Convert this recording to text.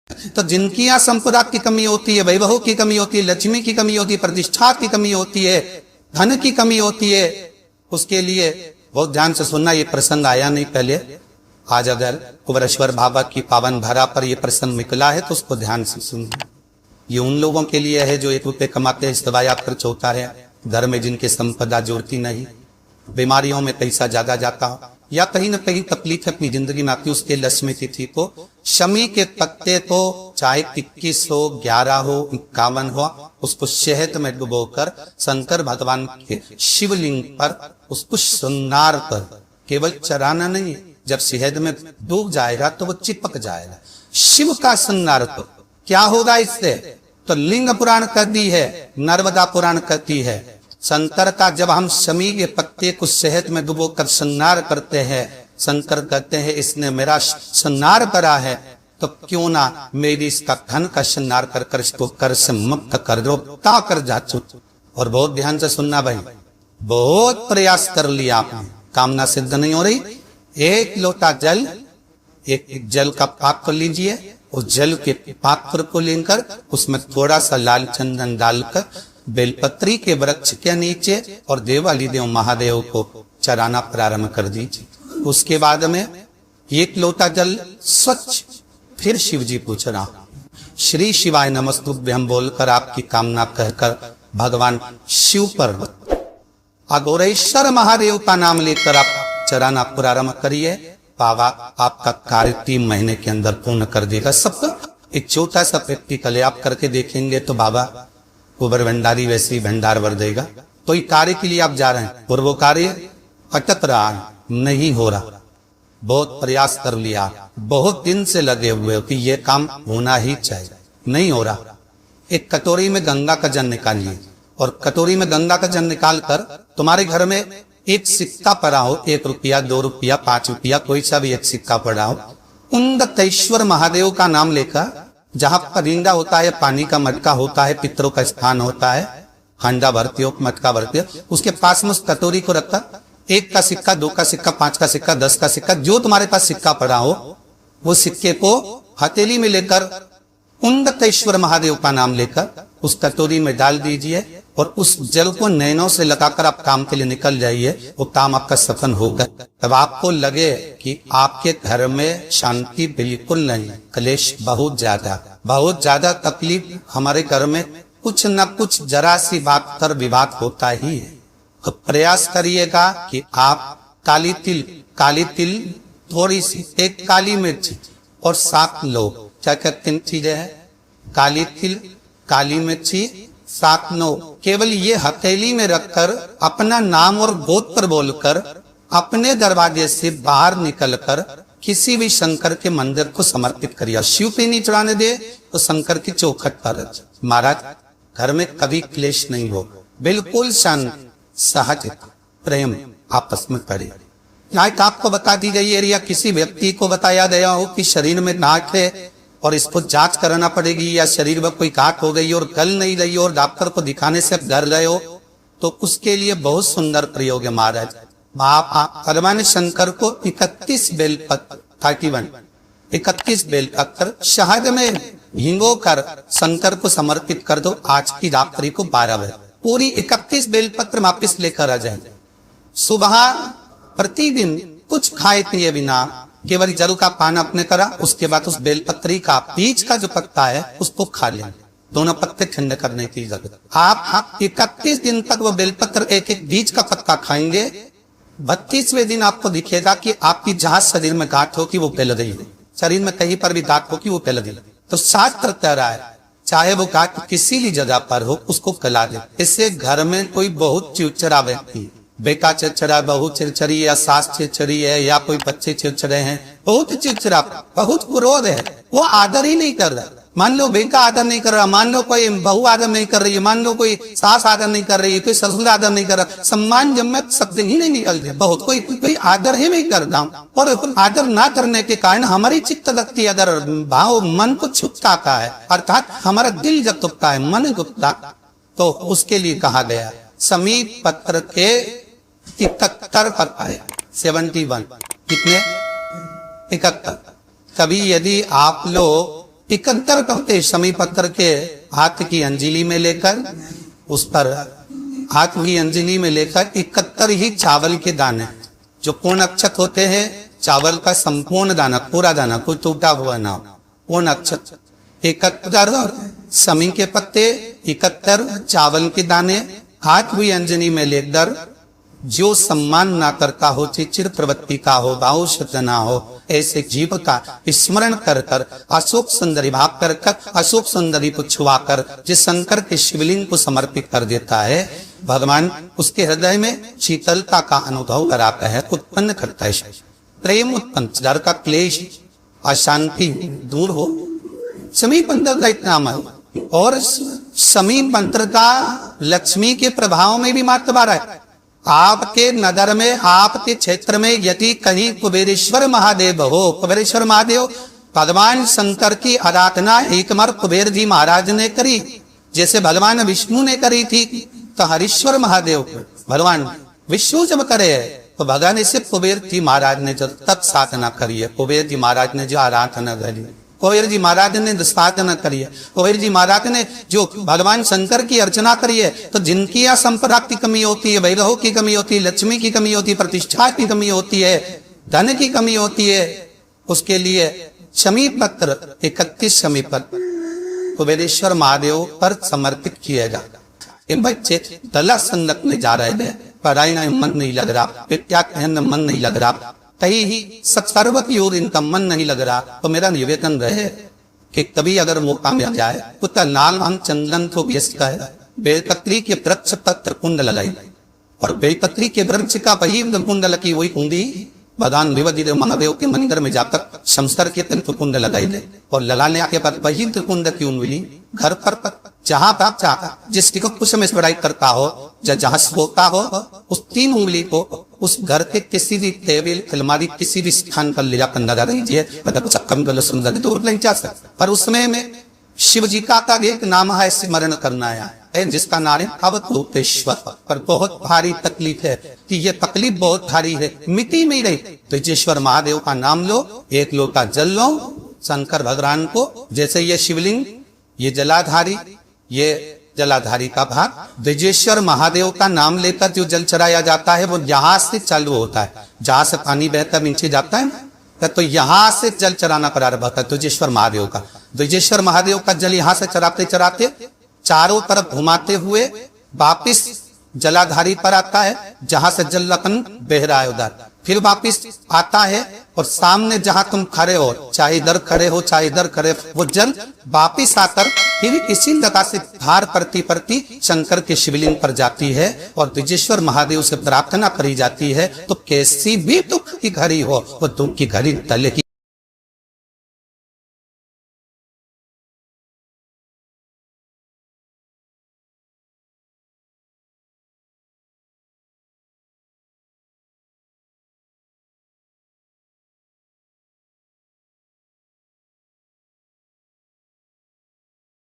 तो जिनकी यहाँ संपदा की कमी होती है, वैभव की कमी होती है, लक्ष्मी की कमी होती है, प्रतिष्ठा की कमी होती है, धन की कमी होती है, उसके लिए बहुत ध्यान से सुनना। ये प्रसंग आया नहीं पहले, आज अगर कुबरेश्वर बाबा की पावन धरा पर ये प्रसंग निकला है तो उसको ध्यान से सुनना। ये उन लोगों के लिए है जो 1 रुपये कमाते हैं, इस दवाया खर्च होता है, घर में जिनके संपदा जोड़ती नहीं, बीमारियों में पैसा ज्यादा जाता, या कहीं ना कहीं तकलीफ अपनी जिंदगी में आती, उसके लक्ष्मी तिथि को शमी के पत्ते को चाहे 21 हो, 11 हो, 51 हो, उसको शहद में डुबोकर शंकर भगवान के शिवलिंग पर उसको श्रृंगार कर, केवल चराना नहीं, जब शहद में डूब जाएगा तो वो चिपक जाएगा। शिव का श्रृंगार तो क्या होगा इससे? तो लिंग पुराण कहती है, नर्मदा पुराण कहती है, शंकर का जब हम शमी के पत्ते को शहद में डुबोकर श्रृंगार करते हैं, शंकर कहते हैं इसने मेरा श्रृंगार करा है, तो क्यों ना मेरी इसका धन का श्रृंगार कर कर इसको कर से मुक्त कर दो, ता कर जाचू। और बहुत ध्यान से सुनना भाई, बहुत प्रयास कर लिया आपने, कामना सिद्ध नहीं हो रही, 1 लोटा जल, एक जल का पात्र लीजिए, उस जल के पात्र को लेकर उसमें थोड़ा सा लाल चंदन डालकर बेलपत्री के वृक्ष के नीचे और देवाली देव महादेव को चराना प्रारंभ कर दीजिए। उसके बाद में 1 लोटा जल स्वच्छ, फिर शिव जी पूछ रहा, श्री शिवाय नमस्तुभ्यं बोलकर आपकी कामना कहकर भगवान शिव पर अघोरेश्वर महादेव का नाम लेकर आप चराना प्रारंभ करिए। बाबा आपका कार्य 3 महीने के अंदर पूर्ण कर देगा। सबका एक छोटा सा प्रैक्टिकल आप करके देखेंगे तो बाबा कुबर भंडारी वैसे ही भंडार भर देगा। तो ये कार्य के लिए आप जा रहे हैं और वो कार्य अटक रहा है, नहीं हो रहा, बहुत प्रयास कर लिया, बहुत दिन से लगे हुए हो कि ये काम होना ही चाहिए, नहीं हो रहा। एक कटोरी में गंगा का जल निकालिए और कटोरी में गंगा का जल निकाल कर तुम्हारे घर में एक सिक्का पड़ा हो, 1 रुपया, 2 रुपया, 5 रुपया, कोई सा भी एक सिक्का पड़ा हो, उनदतेश्वर महादेव का नाम लेकर, जहां परिंदा होता है, पानी का मटका होता है, पितरों का स्थान होता है, हांडा भरती हो, मटका भरती हो, उसके पास में उस कटोरी को रखकर 1 का सिक्का, 2 का सिक्का, 5 का सिक्का, 10 का सिक्का, जो तुम्हारे पास सिक्का पड़ा हो, वो सिक्के को हथेली में लेकर उनदतेश्वर महादेव का नाम लेकर उस कटोरी में डाल दीजिए और उस जल को नैनों से लगाकर आप काम के लिए निकल जाइए। वो काम आपका सफल होगा। तब आपको लगे कि आपके घर में शांति बिल्कुल नहीं, क्लेश बहुत ज्यादा तकलीफ, हमारे घर में कुछ न कुछ जरा सी बात पर विवाद होता ही है। तो प्रयास करिएगा कि आप काली तिल थोड़ी सी, 1 काली मिर्च और 7 लोग, क्या क्या 3 चीजें हैं, काली तिल, काली मिर्ची, 7 नौ, केवल ये हथेली में रखकर अपना नाम और गोत्र बोलकर अपने दरवाजे से बाहर निकलकर किसी भी शंकर के मंदिर को समर्पित करिए। शिव पे नहीं चढ़ाने दे तो शंकर की चौखट पर। महाराज घर में कभी क्लेश नहीं हो, बिल्कुल शांति, सहज प्रेम आपस में करे। नाक आपको बता दी गई है या किसी व्यक्ति को बताया गया हो कि शरीर में नाक है और इसको जांच कराना पड़ेगी, या शरीर में कोई काट हो गई और गल नहीं रही और डॉक्टर को दिखाने से घर गए हो, तो उसके लिए बहुत सुंदर प्रयोग है महाराज। आप भगवान शंकर को 31 बेलपत्र 31 बेलपत्र शहद में भिगो कर शंकर को समर्पित कर दो। आज की रात्रि को 12 बजे पूरी 31 बेलपत्र वापिस लेकर आ जाए। सुबह प्रतिदिन कुछ खाए पिए बिना केवल जल का पान अपने करा, उसके बाद उस बेलपत्री का बीज का जो पत्ता है उसको खा लें। दोनों पत्ते ठंडे करने की जरूरत। आप 31 दिन तक वो बेलपत्र एक बीज का पत्ता खाएंगे। 32वें दिन आपको दिखेगा कि आपकी जहां शरीर में गांठ हो कि वो फैल गई है, शरीर में कहीं पर भी गांठ हो कि वो फैल गई। तो शास्त्र कह रहा है चाहे वो गांठ किसी भी जगह पर हो उसको फैला दे। इससे घर में कोई बहुत चिड़चिड़ा व्यक्ति, बेटा चिड़चिड़ा, बहू चिड़चिड़ी है, सास चिड़चिड़ी है, या कोई बच्चे चिड़चिड़े हैं, बहुत चिड़चिड़ा, बहुत क्रोध है, वो आदर ही नहीं कर रहा। मान लो बेटा आदर नहीं कर रहा, मान लो कोई बहू आदर नहीं कर रही है, मान लो कोई सास आदर नहीं कर रही है, कोई ससुर आदर नहीं कर रहा, सम्मान जम्मत शब्द ही नहीं निकलते, बहुत कोई आदर ही नहीं करता। और आदर ना करने के कारण हमारी चित्त लगती है, अदर भाव मन को छुपता है, अर्थात हमारा दिल जब दुखता है, मन दुखता, तो उसके लिए कहा गया समीप पत्र के 71 पत्ता है, 71 कितने 71। कभी यदि आप लोग 71 कहते शमी पत्थर के हाथ की अंजलि में लेकर, उस पर हाथ की अंजलि में लेकर 71 ही चावल के दाने, जो पूर्ण अक्षत होते हैं, चावल का संपूर्ण दाना, पूरा दाना, कोई टूटा हुआ ना, पूर्ण अक्षत 71 शमी के पत्ते, 71 चावल के दाने हाथ हुई अंजनी में लेकर, जो सम्मान ना करता हो, चिर प्रवृत्ति का हो, भाव शुद्ध ना हो, ऐसे जीव का स्मरण कर कर, अशोक सुंदरी भाव कर कर, अशोक सुंदरी को छुआ कर जिस शंकर के शिवलिंग को समर्पित कर देता है, भगवान उसके हृदय में शीतलता का अनुभव कराता है, उत्पन्न करता है, प्रेम उत्पन्न, डर का क्लेश, अशांति दूर हो। शमी मंत्र का इतना अमल, और शमी मंत्र का लक्ष्मी के प्रभाव में भी मातबार है। आपके नगर में, आपके क्षेत्र में यदि कहीं कुबेरेश्वर महादेव हो, कुबेरेश्वर महादेव भगवान शंकर की आराधना एक बार कुबेर जी महाराज ने करी, जैसे भगवान विष्णु ने करी थी, तो हरीश्वर महादेव भगवान विष्णु जब करे तो भगवान इसे कुबेर जी महाराज ने जब तक साधना करी है, कुबेर जी महाराज ने जो आराधना करी, कुबेर जी महाराज ने साधना करी है, कुबेर जी महाराज ने जो भगवान शंकर की अर्चना करी है, तो जिनकी यहाँ संपदा की कमी होती है, वैभव की कमी होती है, लक्ष्मी की कमी होती है, प्रतिष्ठा की कमी होती है, धन की कमी होती है, उसके लिए शमी पत्र 31 शमी पत्र कुबेरेश्वर महादेव पर समर्पित किया जाता। बच्चे तला संगतने जा रहे थे, पढ़ाई में मन नहीं लग रहा, विद्या कहने मन नहीं लग रहा, कहीं ही सर्वत योग इनका मन नहीं लग रहा, तो मेरा निवेदन रहे कि कभी अगर मौका मिल जाए तो लाल हम चंदन तो व्यस्त का है, बेलपत्री के वृक्ष पर त्रिकुंड लगाई, और बेलपत्री के वृक्ष का वही कुंड लगी, वही कुंडी भगवान देव महादेव के मंदिर में जाकर शमस्तर के त्रिकुंड लगाई ले, और लगाने के बाद वही त्रिकुंड की उंगली घर पर जहां आप चाहता, जिस कुछ में बड़ाई करता हो, जहां सोता हो, उस 3 उंगली को उस घर के किसी भी टेबल अलमारी किसी भी स्थान पर ले जाकर लगा दीजिए, सुंदर दूर नहीं जा सकता, पर उसमें में शिव जी का एक नाम है, स्मरण करना है, जिसका नाम है अवधूतेश्वर। पर बहुत भारी तकलीफ है कि ये तकलीफ बहुत भारी है, मिट्टी में ही रही, तो तेजेश्वर महादेव का नाम लो, एक लोटा जल लो, शंकर भगवान को, जैसे ये शिवलिंग, ये जलाधारी, ये जलाधारी का भाग, तेजेश्वर महादेव का नाम लेकर जो जल चढ़ाया जाता है वो यहाँ से चालू होता है, जहां से पानी बहकर नीचे जाता है, तो यहाँ से जल चढ़ाना प्रारंभ होता है तेजेश्वर महादेव का। तेजेश्वर महादेव का जल यहाँ से चढ़ाते चढ़ाते चारों तरफ घुमाते हुए वापिस जलाधारी पर आता है, जहां से जल लपन बह रहा है उधर, फिर वापिस आता है, और सामने जहां तुम खड़े हो, चाहे इधर खड़े हो चाहे इधर खड़े, वो जल वापिस आकर फिर इसी जगह से धार परती परती शंकर के शिवलिंग पर जाती है, और तेजेश्वर महादेव से प्रार्थना करी जाती है, तो कैसी भी दुख की घड़ी हो, वो दुख की घड़ी तले की